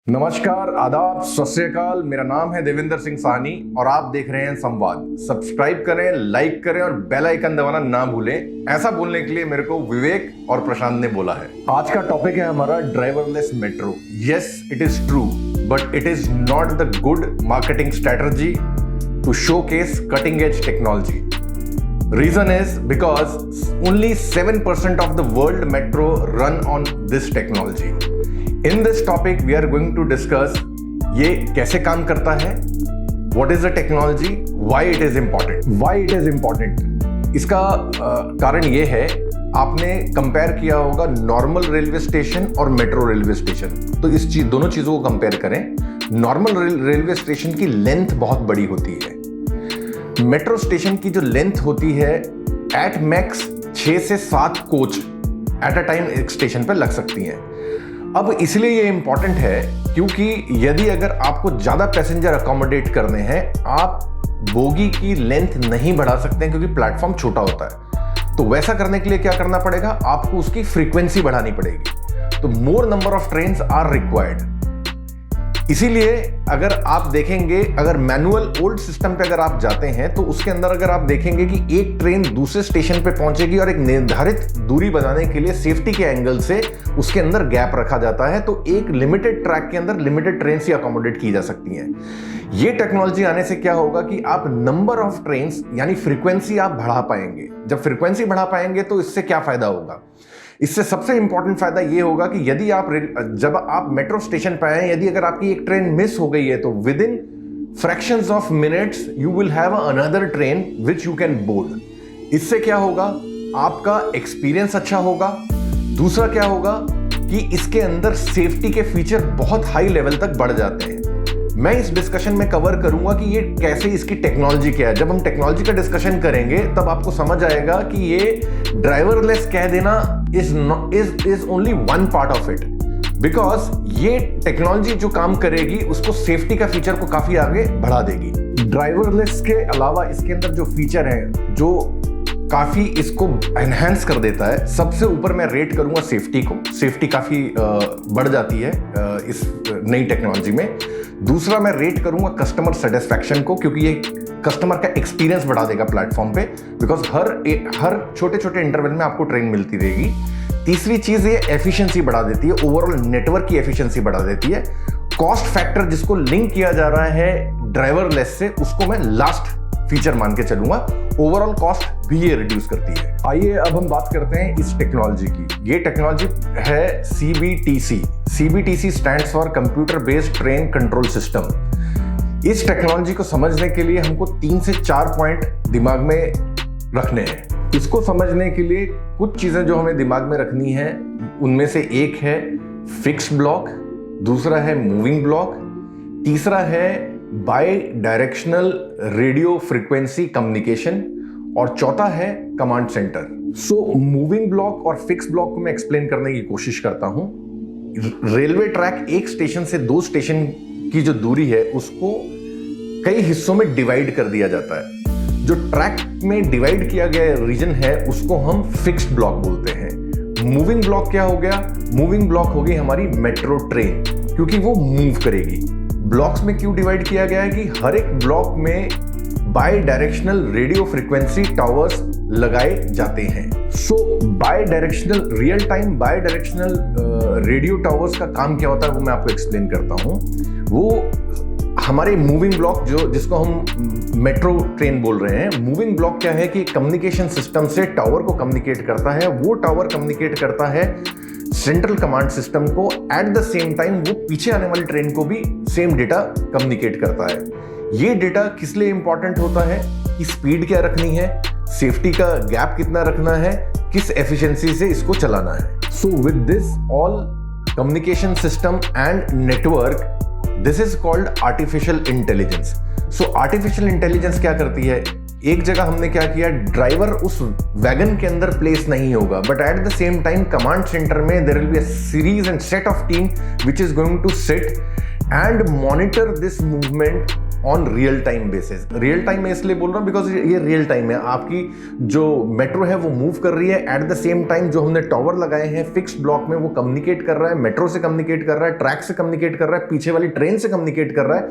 नमस्कार, आदाब, सत श्री अकाल। मेरा नाम है देवेंद्र सिंह साहनी और आप देख रहे हैं संवाद। सब्सक्राइब करें, लाइक करें और बेल आइकन दबाना ना भूलें। ऐसा बोलने के लिए मेरे को विवेक और प्रशांत ने बोला है। आज का टॉपिक है हमारा driverless metro. Yes, it is true, but it is not the good marketing strategy to showcase cutting edge technology. Reason is because only 7% of the world metro run on this technology. In this topic, we are going to discuss ये कैसे काम करता है, what is the technology, why it is important. Why it is important? इसका कारण ये है, आपने कंपेयर किया होगा नॉर्मल रेलवे स्टेशन और मेट्रो रेलवे स्टेशन. तो दोनों चीज़ों को कंपेयर करें. नॉर्मल रेलवे स्टेशन की लेंथ बहुत बड़ी होती है. मेट्रो स्टेशन की जो लेंथ होती है एट मैक्स 6 से 7 कोच एट अ टाइम एक स्टेशन पर लग सकती हैं. अब इसलिए ये इंपॉर्टेंट है क्योंकि यदि अगर आपको ज़्यादा पैसेंजर अकोमोडेट करने हैं, आप बोगी की लेंथ नहीं बढ़ा सकते हैं क्योंकि प्लेटफॉर्म छोटा होता है. तो वैसा करने के लिए क्या करना पड़ेगा, आपको उसकी फ्रीक्वेंसी बढ़ानी पड़ेगी. तो more number of trains are required. इसीलिए अगर आप देखेंगे, अगर मैनुअल ओल्ड सिस्टम पे अगर आप जाते हैं तो उसके अंदर अगर आप देखेंगे कि एक ट्रेन दूसरे स्टेशन पे पहुंचेगी और एक निर्धारित दूरी बनाने के लिए सेफ्टी के एंगल से उसके अंदर गैप रखा जाता है, तो एक लिमिटेड ट्रैक के अंदर लिमिटेड ट्रेन ही अकोमोडेट की जा सकती हैं. ये टेक्नोलॉजी आने से क्या होगा कि आप नंबर ऑफ ट्रेन्स यानी फ्रीक्वेंसी आप बढ़ा पाएंगे. जब फ्रीक्वेंसी बढ़ा पाएंगे तो इससे क्या फायदा होगा, इससे सबसे इंपॉर्टेंट फायदा ये होगा कि यदि जब आप मेट्रो स्टेशन पे आए, यदि अगर आपकी एक ट्रेन मिस हो गई है तो with in fractions of minutes you will have another train which you can board. इससे क्या होगा, आपका एक्सपीरियंस अच्छा होगा. दूसरा क्या होगा कि इसके अंदर सेफ्टी के फीचर बहुत हाई लेवल तक बढ़ जाते हैं. मैं इस डिस्कशन में कवर करूंगा कि ये कैसे, इसकी टेक्नोलॉजी क्या है. जब हम टेक्नोलॉजी का डिस्कशन करेंगे तब आपको समझ आएगा कि ये ड्राइवरलेस कह देना is only one part of it. Because ये टेक्नोलॉजी जो काम करेगी उसको सेफ्टी का फीचर को काफी आगे बढ़ा देगी. ड्राइवरलेस के अलावा इसके अंदर जो फीचर है जो काफी इसको एनहांस कर देता है, सबसे ऊपर मैं रेट करूंगा सेफ्टी को. सेफ्टी काफी बढ़ जाती है इस नई टेक्नोलॉजी में. दूसरा मैं रेट करूंगा कस्टमर सेटिस्फैक्शन को, क्योंकि ये कस्टमर का एक्सपीरियंस बढ़ा देगा प्लेटफॉर्म पे. बिकॉज हर छोटे छोटे इंटरवल में आपको ट्रेन मिलती रहेगी. तीसरी चीज ये एफिशिएंसी बढ़ा देती है, ओवरऑल नेटवर्क की एफिशिएंसी बढ़ा देती है. कॉस्ट फैक्टर जिसको लिंक किया जा रहा है ड्राइवरलेस से, उसको मैं लास्ट फीचर मान के चलूंगा. ओवरऑल कॉस्ट भी ये रिड्यूस करती है. आइए अब हम बात करते हैं इस टेक्नोलॉजी की. ये टेक्नोलॉजी है CBTC. CBTC stands for computer based train control system. इस टेक्नोलॉजी को समझने के लिए हमको 3 से 4 पॉइंट दिमाग में रखने हैं. इसको समझने के लिए कुछ चीजें जो हमें दिमाग में रखनी है, उनमें से एक है फिक्स्ड ब्लॉक, दूसरा है मूविंग ब्लॉक, तीसरा है bidirectional radio frequency communication और चौथा है command centre. So moving block और फिक्स ब्लॉक को मैं एक्सप्लेन करने की कोशिश करता हूं. रेलवे ट्रैक एक स्टेशन से 2 स्टेशन की जो दूरी है उसको कई हिस्सों में डिवाइड कर दिया जाता है. जो ट्रैक में डिवाइड किया गया रीजन है उसको हम फिक्स्ड ब्लॉक बोलते हैं. मूविंग ब्लॉक क्या हो गया, मूविंग ब्लॉक हो गई हमारी मेट्रो ट्रेन, क्योंकि वो मूव करेगी. ब्लॉक्स में क्यों डिवाइड किया गया है कि हर एक ब्लॉक में bidirectional radio frequency towers लगाए जाते हैं. So bidirectional real time bidirectional radio towers का काम क्या होता है वो मैं आपको एक्सप्लेन करता हूं. वो हमारे मूविंग ब्लॉक जिसको हम मेट्रो ट्रेन बोल रहे हैं, मूविंग ब्लॉक क्या है कि कम्युनिकेशन सिस्टम से टावर को कम्युनिकेट करता है. वो टावर कम्युनिकेट करता है सेंट्रल कमांड सिस्टम को. एट द सेम टाइम वो पीछे आने वाली ट्रेन को भी सेम डेटा कम्युनिकेट करता है. ये डेटा किस लिए इंपॉर्टेंट होता है कि स्पीड क्या रखनी है, सेफ्टी का गैप कितना रखना है, किस एफिशिएंसी से इसको चलाना है. So with this all communication system and network, this is called artificial intelligence. So artificial intelligence क्या करती है, एक जगह हमने क्या किया, ड्राइवर उस वैगन के अंदर प्लेस नहीं होगा, but at the same time command centre में there will be a series and set of team which is going to sit and monitor this movement on real time basis. Real time में इसलिए बोल रहा हूं because ये real time है, आपकी जो मेट्रो है वो मूव कर रही है, एट द सेम टाइम जो हमने टावर लगाए हैं फिक्स्ड ब्लॉक में वो कम्युनिकेट कर रहा है, मेट्रो से कम्युनिकेट कर रहा है, ट्रैक से कम्युनिकेट कर रहा है, पीछे वाली ट्रेन से कम्युनिकेट कर रहा है।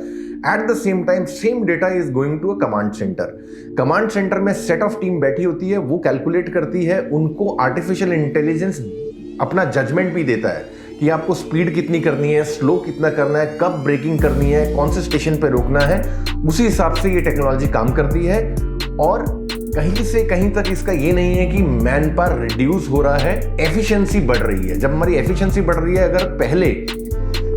At the same time same data is going to a command centre. Command centre में सेट ऑफ टीम बैठी होती है, वो कैलकुलेट करती है, उनको आर्टिफिशियल इंटेलिजेंस अपना जजमेंट भी देता है कि आपको स्पीड कितनी करनी है, स्लो कितना करना है, कब ब्रेकिंग करनी है, कौन से स्टेशन पे रोकना है। उसी हिसाब से ये टेक्नोलॉजी काम करती है और कहीं से कहीं तक इसका ये नहीं है कि मैन पावर रिड्यूस हो रहा है, एफिशिएंसी बढ़ रही है। जब हमारी एफिशिएंसी बढ़ रही है, अगर पहले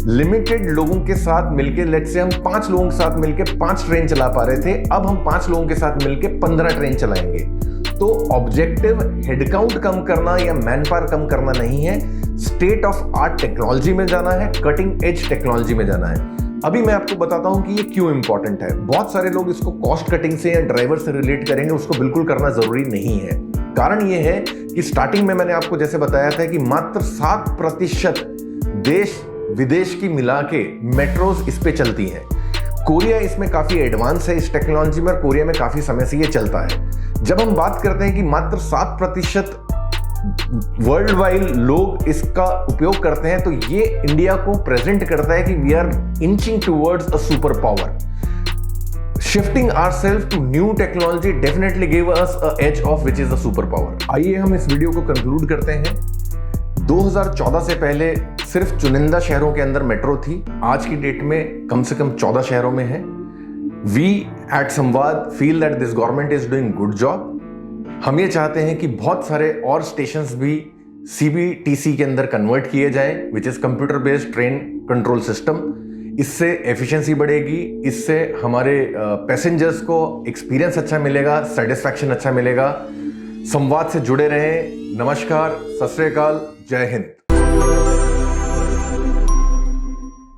लिमिटेड लोगों के साथ मिलके, लेट्स से हम 5 लोगों के साथ मिलके 5 ट्रेन चला पा रहे थे, अब हम 5 लोगों के साथ मिलके 15 ट्रेन चलाएंगे। तो ऑब्जेक्टिव हेडकाउंट कम करना या मैन पावर कम करना नहीं है, स्टेट ऑफ आर्ट टेक्नोलॉजी में जाना है, कटिंग एज टेक्नोलॉजी में जाना है। अभी मैं आपको बताता हूं कि ये क्यों इंपॉर्टेंट है। बहुत सारे लोग इसको कॉस्ट कटिंग से या ड्राइवर से रिलेट करेंगे, उसको बिल्कुल करना जरूरी नहीं है। कारण ये है कि स्टार्टिंग में मैंने आपको जैसे बताया था कि मात्र 7% देश विदेश की मिला के मेट्रोज इस पे चलती हैं। कोरिया इसमें काफी एडवांस है इस टेक्नोलॉजी में, और कोरिया में काफी समय से ये चलता है। जब हम बात करते हैं कि मात्र 7% वर्ल्ड वाइड लोग इसका उपयोग करते हैं, तो ये इंडिया को प्रेजेंट करता है कि we are inching towards a super power. Shifting ourself to new technology definitely give us a edge of which is a super power. आइए हम इस वीडियो को कंक्लूड करते हैं। 2014 से पहले सिर्फ चुनिंदा शहरों के अंदर मेट्रो थी, आज की डेट में कम से कम 14 शहरों में है। वी एट संवाद feel that this government is doing good job. हम ये चाहते हैं कि बहुत सारे और स्टेशंस भी CBTC के अंदर कन्वर्ट किए जाएं, which is computer based train control system. इससे एफिशिएंसी बढ़ेगी, इससे हमारे पैसेंजर्स को एक्सपीरियंस अच्छा मिलेगा, सेटिस्फैक्शन अच्छा मिलेगा। संवाद से जुड़े रहें। नमस्कार, सत श्री अकाल, जय हिंद।